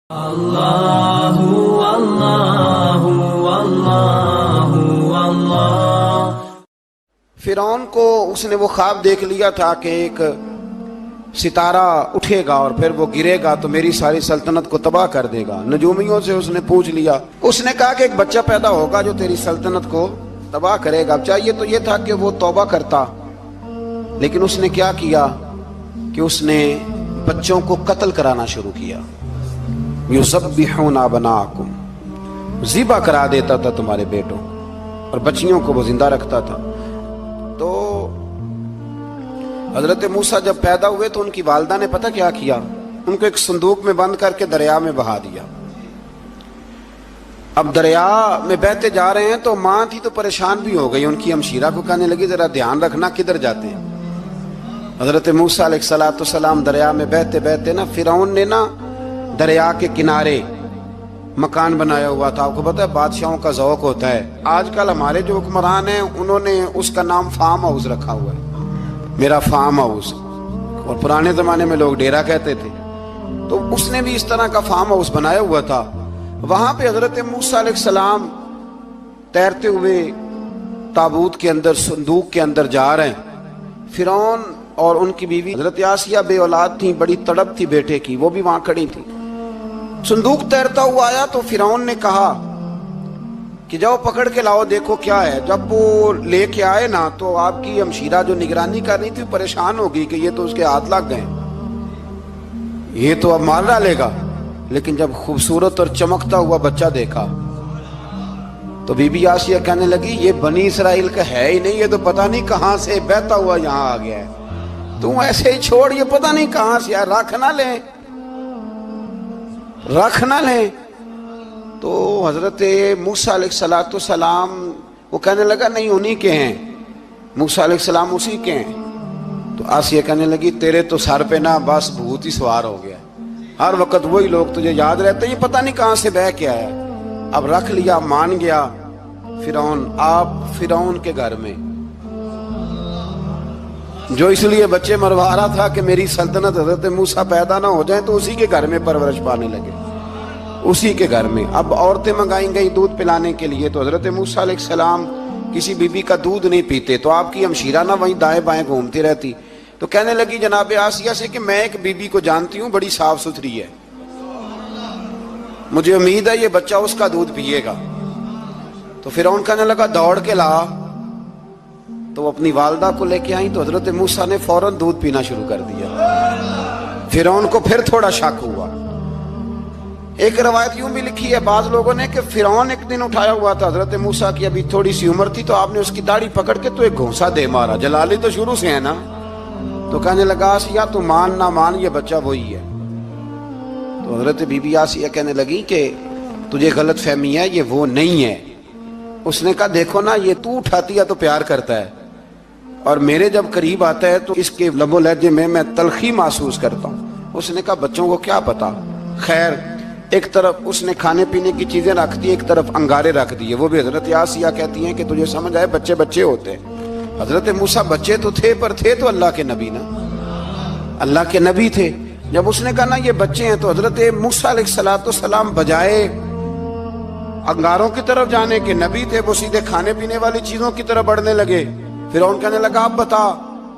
اللہ اللہ اللہ اللہ۔ فرعون کو اس نے وہ خواب دیکھ لیا تھا کہ ایک ستارہ اٹھے گا اور پھر وہ گرے گا تو میری ساری سلطنت کو تباہ کر دے گا۔ نجومیوں سے اس نے پوچھ لیا، اس نے کہا کہ ایک بچہ پیدا ہوگا جو تیری سلطنت کو تباہ کرے گا۔ چاہیے تو یہ تھا کہ وہ توبہ کرتا، لیکن اس نے کیا کیا کہ اس نے بچوں کو قتل کرانا شروع کیا۔ یذبحون ابناءکم، ذبح کرا دیتا تھا تمہارے بیٹوں، اور بچیوں کو وہ زندہ رکھتا تھا۔ تو حضرت موسیٰ جب پیدا ہوئے تو ان کی والدہ نے پتہ کیا کیا، ان کو ایک صندوق میں بند کر کے دریا میں بہا دیا۔ اب دریا میں بہتے جا رہے ہیں تو ماں تھی تو پریشان بھی ہو گئی، ان کی ہمشیرہ کو کہنے لگی ذرا دھیان رکھنا کدھر جاتے ہیں۔ حضرت موسیٰ علیہ السلام دریا میں بہتے بہتے نا، فرعون نے نا دریا کے کنارے مکان بنایا ہوا تھا۔ آپ کو پتہ ہے بادشاہوں کا ذوق ہوتا ہے، آج کل ہمارے جو حکمران ہیں انہوں نے اس کا نام فارم ہاؤس رکھا ہوا ہے، میرا فارم ہاؤس، اور پرانے زمانے میں لوگ ڈیرا کہتے تھے۔ تو اس نے بھی اس طرح کا فارم ہاؤس بنایا ہوا تھا۔ وہاں پہ حضرت موسیٰ علیہ السلام تیرتے ہوئے تابوت کے اندر، صندوق کے اندر جا رہے ہیں۔ فرعون اور ان کی بیوی حضرت آسیہ بے اولاد تھیں، بڑی تڑپ تھی بیٹے کی، وہ بھی وہاں کھڑی تھی۔ صندوق تیرتا ہوا آیا تو فرعون نے کہا کہ جاؤ پکڑ کے لاؤ، دیکھو کیا ہے۔ جب وہ لے کے آئے نا تو آپ کی ہمشیرہ جو نگرانی کر رہی تھی پریشان ہو گئی کہ یہ تو اس کے ہاتھ لگ گئے، یہ تو اب مار ڈالے گا۔ لیکن جب خوبصورت اور چمکتا ہوا بچہ دیکھا تو بی بی آسیہ کہنے لگی یہ بنی اسرائیل کا ہے ہی نہیں، یہ تو پتہ نہیں کہاں سے بہتا ہوا یہاں آ گیا ہے، تم ایسے ہی چھوڑ، یہ پتہ نہیں کہاں سے، رکھ نہ لیں رکھ نہ لیں۔ تو حضرت موسیٰ علیہ السلام وہ کہنے لگا نہیں انہی کے ہیں، موسیٰ علیہ السلام اسی کے ہیں۔ تو آسیہ کہنے لگی تیرے تو سر پہ نا بس بھوت ہی سوار ہو گیا، ہر وقت وہی لوگ تجھے یاد رہتے، یہ پتہ نہیں کہاں سے بہ کے آیا۔ اب رکھ لیا، مان گیا فرعون۔ آپ فرعون کے گھر میں جو اس لیے بچے مروا رہا تھا کہ میری سلطنت حضرت موسیٰ پیدا نہ ہو جائیں، تو اسی کے گھر میں پرورش پانے لگے، اسی کے گھر میں۔ اب عورتیں منگائیں گئی دودھ پلانے کے لیے، تو حضرت موسیٰ علیہ السلام کسی بی بی کا دودھ نہیں پیتے، تو آپ کی ہمشیرہ نہ وہیں دائیں بائیں گھومتی رہتی۔ تو کہنے لگی جناب آسیہ سے کہ میں ایک بی بی کو جانتی ہوں، بڑی صاف ستھری ہے، مجھے امید ہے یہ بچہ اس کا دودھ پیے گا۔ تو فرعون کہنے لگا دوڑ کے لا، تو وہ اپنی والدہ کو لے کے آئیں تو حضرت موسیٰ نے فوراً دودھ پینا شروع کر دیا۔ فرعون کو پھر تھوڑا شک ہوا۔ ایک روایت یوں بھی لکھی ہے بعض لوگوں نے کہ فرعون ایک دن اٹھایا ہوا تھا حضرت موسیٰ کی، ابھی تھوڑی سی عمر تھی، تو آپ نے اس کی داڑھی پکڑ کے تو ایک گھونسا دے مارا، جلالی تو شروع سے ہے نا۔ تو کہنے لگا آسیہ تو مان نہ مان یہ بچہ وہی ہے۔ تو حضرت بی بی آسیہ کہنے لگی کہ تجھے غلط فہمی ہے، یہ وہ نہیں ہے۔ اس نے کہا دیکھو نا یہ تو اٹھاتی ہے تو پیار کرتا ہے، اور میرے جب قریب آتا ہے تو اس کے لب و لہجے میں تلخی محسوس کرتا ہوں۔ اس نے کہا بچوں کو کیا پتا۔ خیر ایک طرف اس نے کھانے پینے کی چیزیں رکھ دی، ایک طرف انگارے رکھ دیے۔ وہ بھی حضرت آسیہ کہتی ہیں کہ تجھے سمجھ آئے بچے بچے ہوتے ہیں، حضرت موسیٰ بچے تو تھے پر تھے تو اللہ کے نبی نا، اللہ کے نبی تھے۔ جب اس نے کہا نا یہ بچے ہیں تو حضرت موسیٰ علیہ السلام بجائے انگاروں کی طرف جانے کے، نبی تھے، وہ سیدھے کھانے پینے والی چیزوں کی طرف بڑھنے لگے۔ فرعون کہنے لگا آپ بتا۔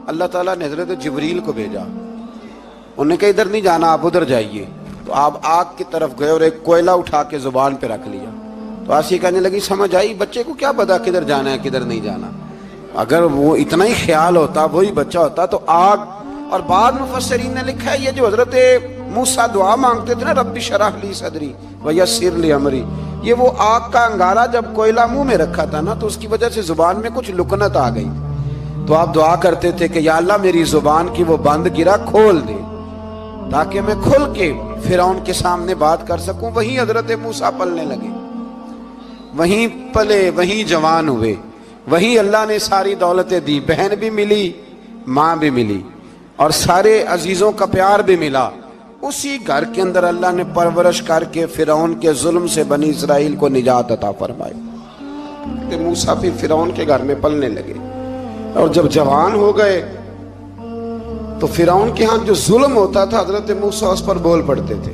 اللہ تعالیٰ نے حضرت جبریل کو بھیجا، انہوں نے کہا ادھر نہیں جانا آپ ادھر جائیے۔ تو آپ آگ کی طرف گئے اور ایک کوئلہ اٹھا کے زبان پہ رکھ لیا۔ تو آسیہ کہنے لگی سمجھ آئی، بچے کو کیا پتا کدھر جانا ہے کدھر نہیں جانا، اگر وہ اتنا ہی خیال ہوتا وہی بچہ ہوتا تو آگ۔ اور بعض مفسرین نے لکھا ہے یہ جو حضرت موسیٰ دعا مانگتے تھے نا رب اشرح لی صدری ویسر لی امری، یہ وہ آگ کا انگارہ جب کوئلہ منہ میں رکھا تھا نا تو اس کی وجہ سے زبان میں کچھ لکنت آ گئی، تو آپ دعا کرتے تھے کہ یا اللہ میری زبان کی وہ بند گرا کھول دے تاکہ میں کھل کے فرعون کے سامنے بات کر سکوں۔ وہیں حضرت موسیٰ پلنے لگے، وہیں پلے، وہیں جوان ہوئے، وہیں اللہ نے ساری دولتیں دی، بہن بھی ملی، ماں بھی ملی، اور سارے عزیزوں کا پیار بھی ملا۔ اسی گھر کے اندر اللہ نے پرورش کر کے فرعون کے ظلم سے بنی اسرائیل کو نجات عطا فرمائی۔ موسیٰ بھی فرعون کے گھر میں پلنے لگے، اور جب جوان ہو گئے تو فرعون کے ہاں جو ظلم ہوتا تھا حضرت موسیٰ اس پر بول پڑتے تھے۔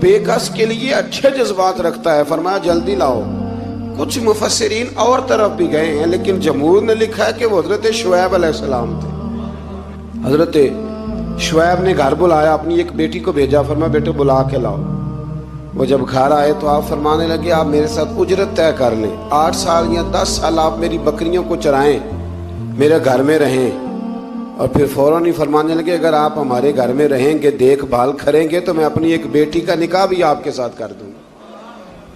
بےکس کے لیے اچھے جذبات رکھتا ہے، فرمایا جلدی لاؤ۔ کچھ مفسرین اور طرف بھی گئے ہیں، لیکن جمہور نے لکھا ہے کہ وہ حضرت شعیب علیہ السلام تھے۔ حضرت شعیب نے گھر بلایا، اپنی ایک بیٹی کو بھیجا، فرمایا بیٹے بلا کے لاؤ۔ وہ جب گھر آئے تو آپ فرمانے لگے آپ میرے ساتھ اجرت طے کر لیں، 8 سال یا 10 سال آپ میری بکریوں کو چرائیں، میرے گھر میں رہیں۔ اور پھر فوراً ہی فرمانے لگے اگر آپ ہمارے گھر میں رہیں گے، دیکھ بھال کریں گے، تو میں اپنی ایک بیٹی کا نکاح بھی آپ کے ساتھ کر دوں گا۔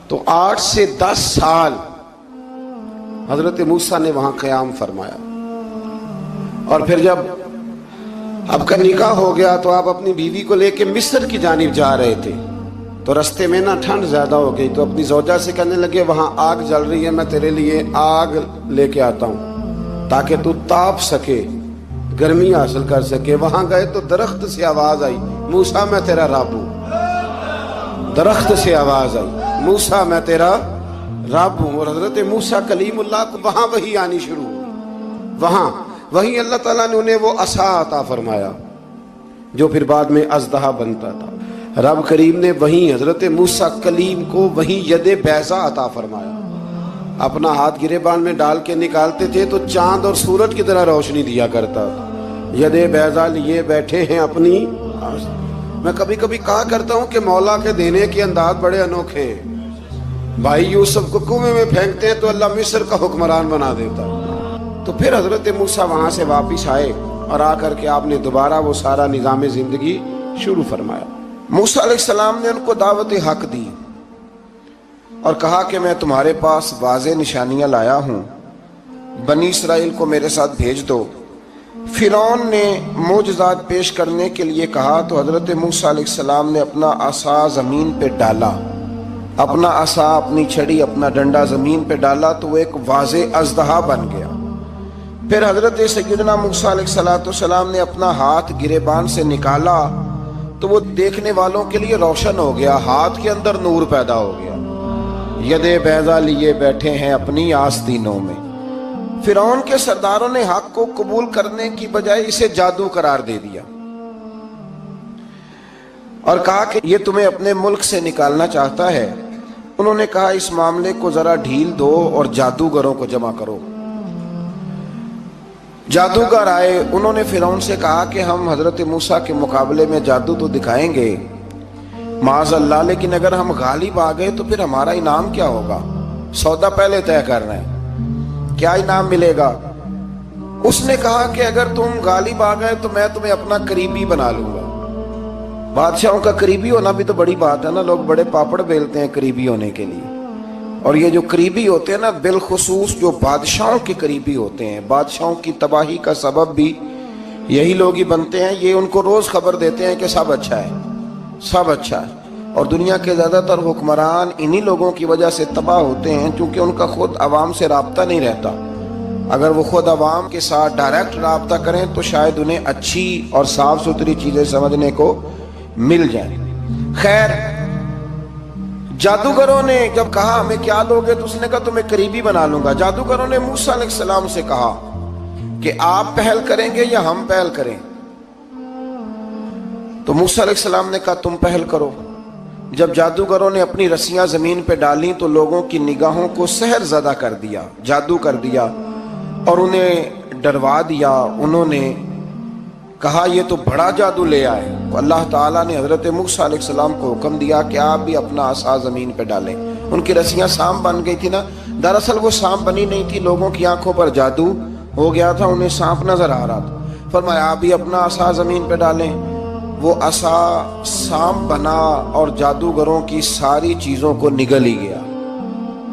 تو 8 سے 10 سال حضرت موسیٰ نے وہاں قیام فرمایا۔ اور پھر جب آپ کا نکاح ہو گیا تو آپ اپنی بیوی کو لے کے مصر کی جانب جا رہے تھے، تو رستے میں ٹھنڈ زیادہ ہو گئی، تو اپنی زوجہ سے کہنے لگے وہاں آگ جل رہی ہے، میں تیرے لیے آگ لے کے آتا ہوں تاکہ تو تاپ سکے، گرمی حاصل کر سکے۔ وہاں گئے تو درخت سے آواز آئی، موسیٰ میں تیرا رب ہوں۔ درخت سے آواز آئی، موسیٰ میں تیرا رب ہوں۔ اور حضرت موسیٰ کلیم اللہ کو وہاں وحی آنی شروع ہوئی، وہاں وہی اللہ تعالیٰ نے انہیں وہ عصا عطا فرمایا جو پھر بعد میں اژدہا بنتا تھا۔ رب کریم نے وہیں حضرت موسیٰ کلیم کو وہیں ید بیضا عطا فرمایا۔ اپنا ہاتھ گریبان میں ڈال کے نکالتے تھے تو چاند اور سورج کی طرح روشنی دیا کرتا تھا۔ ید بیضا لیے بیٹھے ہیں اپنی۔ میں کبھی کبھی کہا کرتا ہوں کہ مولا کے دینے کے انداز بڑے انوکھے ہیں۔ بھائی یوسف کو کنویں میں پھینکتے ہیں تو اللہ مصر کا حکمران بنا دیتا۔ تو پھر حضرت موسیٰ وہاں سے واپس آئے اور آ کر کے آپ نے دوبارہ وہ سارا نظام زندگی شروع فرمایا۔ موسیٰ علیہ السلام نے ان کو دعوت حق دی اور کہا کہ میں تمہارے پاس واضح نشانیاں لایا ہوں، بنی اسرائیل کو میرے ساتھ بھیج دو۔ فرعون نے معجزات پیش کرنے کے لیے کہا تو حضرت موسیٰ علیہ السلام نے اپنا عصا زمین پہ ڈالا، اپنا عصا، اپنی چھڑی، اپنا ڈنڈا زمین پہ ڈالا تو وہ ایک واضح اژدہا بن گیا۔ پھر حضرت سیدنا موسیٰ علیہ السلام نے اپنا ہاتھ گریبان سے نکالا تو وہ دیکھنے والوں کے لیے روشن ہو گیا، ہاتھ کے اندر نور پیدا ہو گیا۔ ید بیضا لیے بیٹھے ہیں اپنی آستینوں میں۔ فرعون کے سرداروں نے حق کو قبول کرنے کی بجائے اسے جادو قرار دے دیا اور کہا کہ یہ تمہیں اپنے ملک سے نکالنا چاہتا ہے۔ انہوں نے کہا اس معاملے کو ذرا ڈھیل دو اور جادوگروں کو جمع کرو۔ جادوگر آئے، انہوں نے فرعون سے کہا کہ ہم حضرت موسیٰ کے مقابلے میں جادو تو دکھائیں گے معاذ اللہ، لیکن اگر ہم غالب آ گئے تو پھر ہمارا انعام کیا ہوگا؟ سودا پہلے طے کر رہے ہیں، کیا انعام ملے گا؟ اس نے کہا کہ اگر تم غالب آ گئے تو میں تمہیں اپنا قریبی بنا لوں گا۔ بادشاہوں کا قریبی ہونا بھی تو بڑی بات ہے نا، لوگ بڑے پاپڑ بیلتے ہیں قریبی ہونے کے لیے، اور یہ جو قریبی ہوتے ہیں نا، بالخصوص جو بادشاہوں کے قریبی ہوتے ہیں، بادشاہوں کی تباہی کا سبب بھی یہی لوگ ہی بنتے ہیں۔ یہ ان کو روز خبر دیتے ہیں کہ سب اچھا ہے، سب اچھا ہے، اور دنیا کے زیادہ تر حکمران انہی لوگوں کی وجہ سے تباہ ہوتے ہیں، کیونکہ ان کا خود عوام سے رابطہ نہیں رہتا۔ اگر وہ خود عوام کے ساتھ ڈائریکٹ رابطہ کریں تو شاید انہیں اچھی اور صاف ستھری چیزیں سمجھنے کو مل جائیں۔ خیر، جادوگروں نے جب کہا ہمیں کیا دوگے تو اس نے کہا تمہیں قریبی بنا لوں گا۔ جادوگروں نے موسیٰ علیہ السلام سے کہا کہ آپ پہل کریں گے یا ہم پہل کریں؟ تو موسیٰ علیہ السلام نے کہا تم پہل کرو۔ جب جادوگروں نے اپنی رسیاں زمین پہ ڈالیں تو لوگوں کی نگاہوں کو سحر زدہ کر دیا، جادو کر دیا اور انہیں ڈروا دیا۔ انہوں نے کہا یہ تو بڑا جادو لے آئے۔ تو اللہ تعالیٰ نے حضرت موسیٰ علیہ السلام کو حکم دیا کہ آپ بھی اپنا عصا زمین پہ ڈالیں۔ ان کی رسیاں سانپ بن گئی تھی نا، دراصل وہ سانپ بنی نہیں تھی، لوگوں کی آنکھوں پر جادو ہو گیا تھا، انہیں سانپ نظر آ رہا تھا۔ فرمایا آپ بھی اپنا عصا زمین پہ ڈالیں۔ وہ عصا سانپ بنا اور جادوگروں کی ساری چیزوں کو نگل ہی گیا۔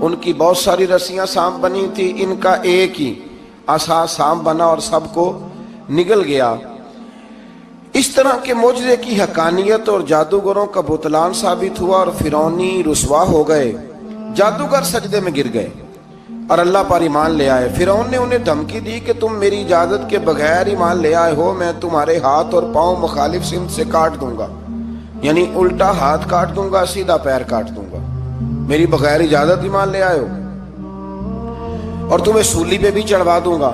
ان کی بہت ساری رسیاں سانپ بنی تھی، ان کا ایک ہی عصا سانپ بنا اور سب کو نگل گیا۔ اس طرح کے معجزے کی حقانیت اور جادوگروں کا بطلان ثابت ہوا اور فرعونی رسوا ہو گئے۔ جادوگر سجدے میں گر گئے اور اللہ پر ایمان لے آئے۔ فرعون نے انہیں دھمکی دی کہ تم میری اجازت کے بغیر ایمان لے آئے ہو، میں تمہارے ہاتھ اور پاؤں مخالف سمت سے کاٹ دوں گا، یعنی الٹا ہاتھ کاٹ دوں گا، سیدھا پیر کاٹ دوں گا، میری بغیر اجازت ایمان لے آئے ہو، اور تمہیں سولی پہ بھی چڑھوا دوں گا۔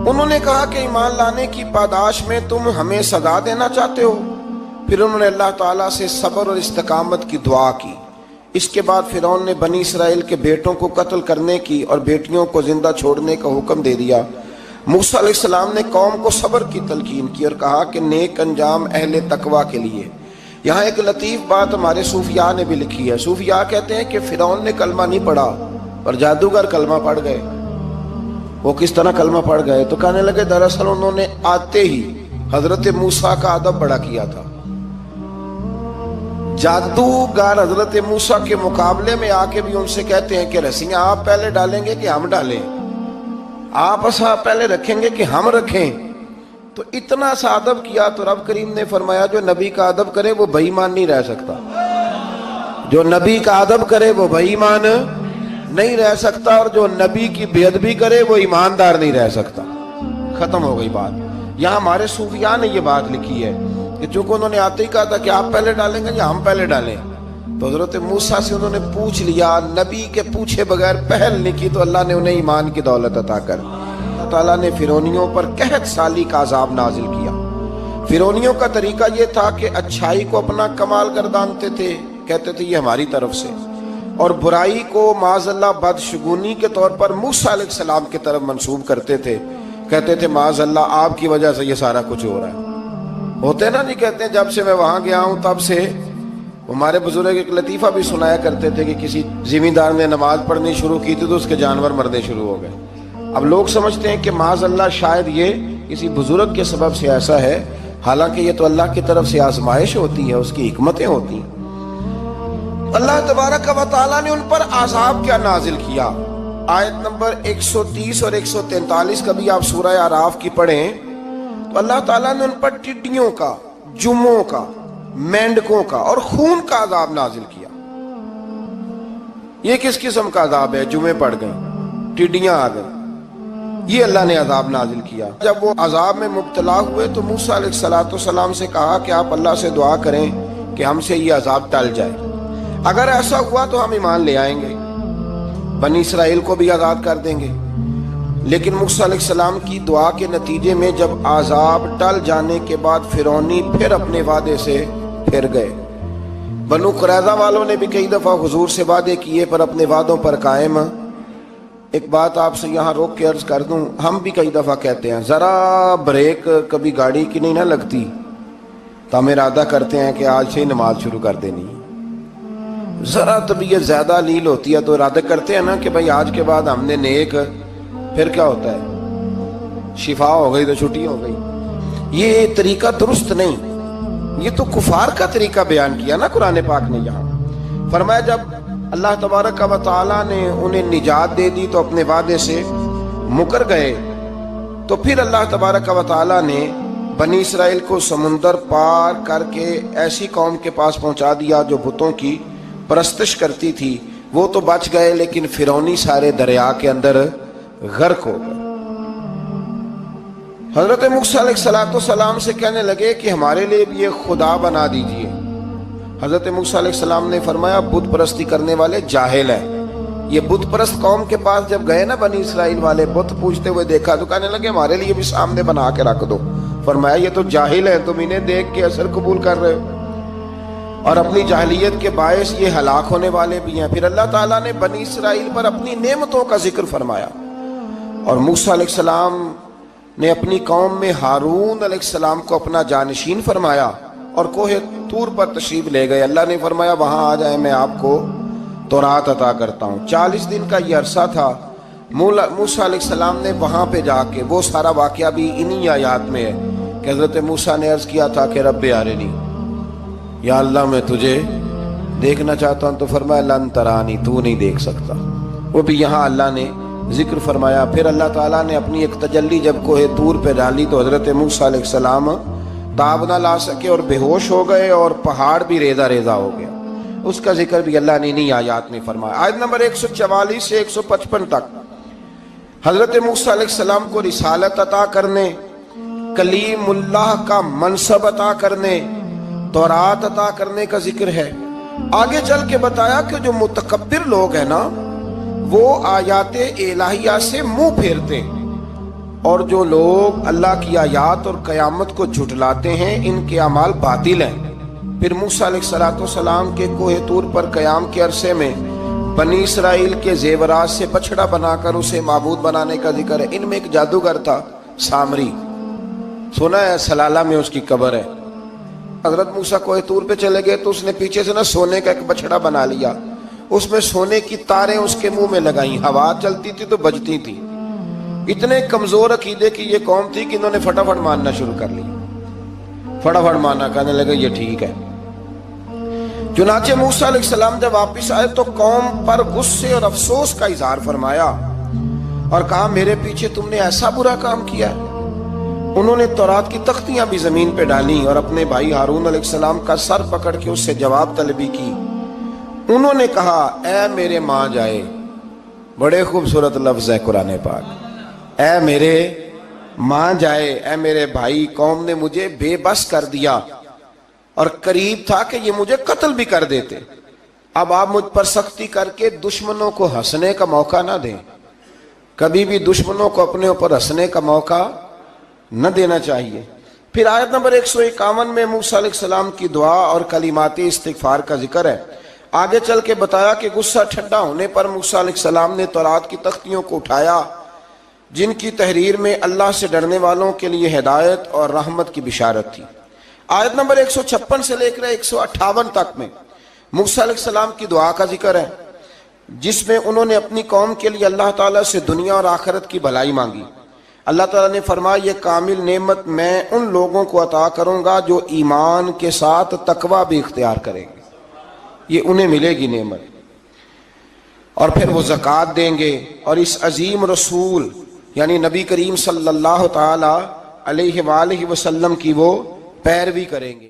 انہوں نے کہا کہ ایمان لانے کی پاداش میں تم ہمیں سزا دینا چاہتے ہو؟ پھر انہوں نے اللہ تعالیٰ سے صبر اور استقامت کی دعا کی۔ اس کے بعد فرعون نے بنی اسرائیل کے بیٹوں کو قتل کرنے کی اور بیٹیوں کو زندہ چھوڑنے کا حکم دے دیا۔ موسیٰ علیہ السلام نے قوم کو صبر کی تلقین کی اور کہا کہ نیک انجام اہل تقوی کے لیے۔ یہاں ایک لطیف بات ہمارے صوفیاء نے بھی لکھی ہے۔ صوفیاء کہتے ہیں کہ فرعون نے کلمہ نہیں پڑھا اور جادوگر کلمہ پڑھ گئے۔ وہ کس طرح کلمہ پڑھ گئے؟ تو کہنے لگے دراصل انہوں نے آتے ہی حضرت موسیٰ کا ادب بڑا کیا تھا۔ جادوگر حضرت موسیٰ کے مقابلے میں آ کے بھی ان سے کہتے ہیں کہ رسیاں آپ پہلے ڈالیں گے کہ ہم ڈالیں، آپ اصحاب پہلے رکھیں گے کہ ہم رکھیں؟ تو اتنا سا ادب کیا تو رب کریم نے فرمایا جو نبی کا ادب کرے وہ بے ایمان نہیں رہ سکتا، جو نبی کا ادب کرے وہ بے ایمان نہیں رہ سکتا، اور جو نبی کی بے ادبی کرے وہ ایماندار نہیں رہ سکتا۔ ختم ہو گئی بات۔ یہاں ہمارے صوفیاء نے یہ بات لکھی ہے کہ چونکہ انہوں نے آتے ہی کہا تھا کہ آپ پہلے ڈالیں گے یا ہم پہلے ڈالیں، تو حضرت موسیٰ سے انہوں نے پوچھ لیا، نبی کے پوچھے بغیر پہل نہیں کی، تو اللہ نے انہیں ایمان کی دولت عطا کر دی۔ اللہ تعالیٰ نے فرعونیوں پر قحط سالی کا عذاب نازل کیا۔ فرعونیوں کا طریقہ یہ تھا کہ اچھائی کو اپنا کمال گردانتے تھے، کہتے تھے یہ ہماری طرف سے، اور برائی کو معاذ اللہ بدشگونی کے طور پر موسیٰ علیہ السلام کی طرف منسوب کرتے تھے، کہتے تھے معاذ اللہ آپ کی وجہ سے یہ سارا کچھ ہو رہا ہے۔ ہوتے نا نہیں کہتے ہیں جب سے میں وہاں گیا ہوں تب سے، ہمارے بزرگ ایک لطیفہ بھی سنایا کرتے تھے کہ کسی زمیندار نے نماز پڑھنی شروع کی تھی تو اس کے جانور مرنے شروع ہو گئے۔ اب لوگ سمجھتے ہیں کہ معاذ اللہ شاید یہ کسی بزرگ کے سبب سے ایسا ہے، حالانکہ یہ تو اللہ کی طرف سے آزمائش ہوتی ہے، اس کی حکمتیں ہوتی ہیں۔ اللہ تبارک و تعالیٰ نے ان پر عذاب کیا نازل کیا؟ آیت نمبر 130 اور 143 کا بھی آپ سورہ اعراف کی پڑھیں تو اللہ تعالیٰ نے ان پر ٹڈیوں کا، جموں کا، مینڈکوں کا اور خون کا عذاب نازل کیا۔ یہ کس قسم کا عذاب ہے؟ جمعے پڑ گئے، ٹڈیاں آ گئیں، یہ اللہ نے عذاب نازل کیا۔ جب وہ عذاب میں مبتلا ہوئے تو موسیٰ علیہ السلام سے کہا کہ آپ اللہ سے دعا کریں کہ ہم سے یہ عذاب ٹل جائے، اگر ایسا ہوا تو ہم ایمان لے آئیں گے، بنی اسرائیل کو بھی آزاد کر دیں گے۔ لیکن موسیٰ علیہ السلام کی دعا کے نتیجے میں جب عذاب ٹل جانے کے بعد فرعونی پھر اپنے وعدے سے پھر گئے۔ بنو قریظہ والوں نے بھی کئی دفعہ حضور سے وعدے کیے پر اپنے وعدوں پر قائم۔ ایک بات آپ سے یہاں روک کے عرض کر دوں، ہم بھی کئی دفعہ کہتے ہیں ذرا بریک کبھی گاڑی کی نہیں نہ لگتی تو ہم ارادہ کرتے ہیں کہ آج سے ہی نماز شروع کر دینی، ذرا طبیعت زیادہ لیل ہوتی ہے تو ارادہ کرتے ہیں نا کہ بھائی آج کے بعد ہم نے نیک، پھر کیا ہوتا ہے شفا ہو گئی تو چھٹی ہو گئی۔ یہ طریقہ درست نہیں، یہ تو کفار کا طریقہ بیان کیا نا قرآن پاک نے۔ یہاں فرمایا جب اللہ تبارک و تعالیٰ نے انہیں نجات دے دی تو اپنے وعدے سے مکر گئے، تو پھر اللہ تبارک و تعالیٰ نے بنی اسرائیل کو سمندر پار کر کے ایسی قوم کے پاس پہنچا دیا جو بتوں کی پرستش کرتی تھی، وہ تو بچ گئے لیکن فرعونی سارے دریا کے اندر غرق ہو گئے۔ حضرت موسیٰ علیہ السلام سے کہنے لگے کہ ہمارے لیے بھی یہ خدا بنا دیجئے۔ حضرت موسیٰ علیہ السلام نے فرمایا بت پرستی کرنے والے جاہل ہیں۔ یہ بت پرست قوم کے پاس جب گئے نا بنی اسرائیل والے، بت پوجتے ہوئے دیکھا تو کہنے لگے ہمارے لیے بھی سامنے بنا کے رکھ دو۔ فرمایا یہ تو جاہل ہیں، تم انہیں دیکھ کے اثر قبول کر رہے ہو، اور اپنی جاہلیت کے باعث یہ ہلاک ہونے والے بھی ہیں۔ پھر اللہ تعالیٰ نے بنی اسرائیل پر اپنی نعمتوں کا ذکر فرمایا، اور موسیٰ علیہ السلام نے اپنی قوم میں ہارون علیہ السلام کو اپنا جانشین فرمایا اور کوہ طور پر تشریف لے گئے۔ اللہ نے فرمایا وہاں آ جائیں، میں آپ کو تورات عطا کرتا ہوں۔ 40 دن کا یہ عرصہ تھا۔ موسیٰ علیہ السلام نے وہاں پہ جا کے، وہ سارا واقعہ بھی انہی آیات میں ہے کہ حضرت موسیٰ نے عرض کیا تھا کہ رب ارنی، یا اللہ میں تجھے دیکھنا چاہتا ہوں، تو فرمایا لن ترانی، تو نہیں دیکھ سکتا۔ وہ بھی یہاں اللہ نے ذکر فرمایا۔ پھر اللہ تعالیٰ نے اپنی ایک تجلی جب کوہ طور پہ ڈالی تو حضرت موسیٰ علیہ السلام تاب نہ لا سکے اور بے ہوش ہو گئے، اور پہاڑ بھی ریزہ ریزہ ہو گیا۔ اس کا ذکر بھی اللہ نے انہی آیات میں فرمایا۔ آیت نمبر 144 سے 155 تک حضرت موسیٰ علیہ السلام کو رسالت عطا کرنے، کلیم اللہ کا منصب عطا کرنے، تورات عطا کرنے کا ذکر ہے۔ آگے چل کے بتایا کہ جو متکبر لوگ ہیں نا وہ آیات الہیہ سے منہ پھیرتے ہیں، اور جو لوگ اللہ کی آیات اور قیامت کو جھٹلاتے ہیں ان کے اعمال باطل ہیں۔ پھر موسیٰ علیہ السلام کے کوہ طور پر قیام کے عرصے میں بنی اسرائیل کے زیورات سے بچڑا بنا کر اسے معبود بنانے کا ذکر ہے۔ ان میں ایک جادوگر تھا سامری، سنا ہے سلالہ میں اس کی قبر ہے۔ حضرت موسیٰ کوہ طور پہ چلے گئے تو اس نے پیچھے سے سونے کا ایک بچڑا بنا لیا، اس میں سونے کی تاریں اس کے منہ میں لگائیں، ہوا چلتی تھی تو بجتی تھی۔ اتنے کمزور عقیدے کی یہ قوم تھی کہ انہوں نے فٹافٹ ماننا شروع کر لی، فٹافٹ ماننا، کہنے لگے یہ ٹھیک ہے۔ چنانچہ موسیٰ علیہ السلام جب واپس آئے تو قوم پر غصے اور افسوس کا اظہار فرمایا اور کہا میرے پیچھے تم نے ایسا برا کام کیا ہے۔ انہوں نے تورات کی تختیاں بھی زمین پہ ڈالیں اور اپنے بھائی ہارون علیہ السلام کا سر پکڑ کے اس سے جواب طلبی کی۔ انہوں نے کہا اے میرے ماں جائے، بڑے خوبصورت لفظ ہے قرآن پاک، اے میرے ماں جائے، اے میرے بھائی، قوم نے مجھے بے بس کر دیا اور قریب تھا کہ یہ مجھے قتل بھی کر دیتے۔ اب آپ مجھ پر سختی کر کے دشمنوں کو ہنسنے کا موقع نہ دیں، کبھی بھی دشمنوں کو اپنے اوپر ہنسنے کا موقع نہ دینا چاہیے۔ پھر آیت نمبر 151 میں موسیٰ علیہ السلام کی دعا اور کلمات استغفار کا ذکر ہے۔ آگے چل کے بتایا کہ غصہ ٹھنڈا ہونے پر موسیٰ علیہ السلام نے تورات کی تختیوں کو اٹھایا جن کی تحریر میں اللہ سے ڈرنے والوں کے لیے ہدایت اور رحمت کی بشارت تھی۔ آیت نمبر 156 سے لے کر 158 تک میں موسیٰ علیہ السلام کی دعا کا ذکر ہے، جس میں انہوں نے اپنی قوم کے لیے اللہ تعالیٰ سے دنیا اور آخرت کی بھلائی مانگی۔ اللہ تعالیٰ نے فرمایا یہ کامل نعمت میں ان لوگوں کو عطا کروں گا جو ایمان کے ساتھ تقوی بھی اختیار کریں گے، یہ انہیں ملے گی نعمت، اور پھر وہ زکوٰۃ دیں گے اور اس عظیم رسول یعنی نبی کریم صلی اللہ تعالی علیہ وآلہ وسلم کی وہ پیروی کریں گے۔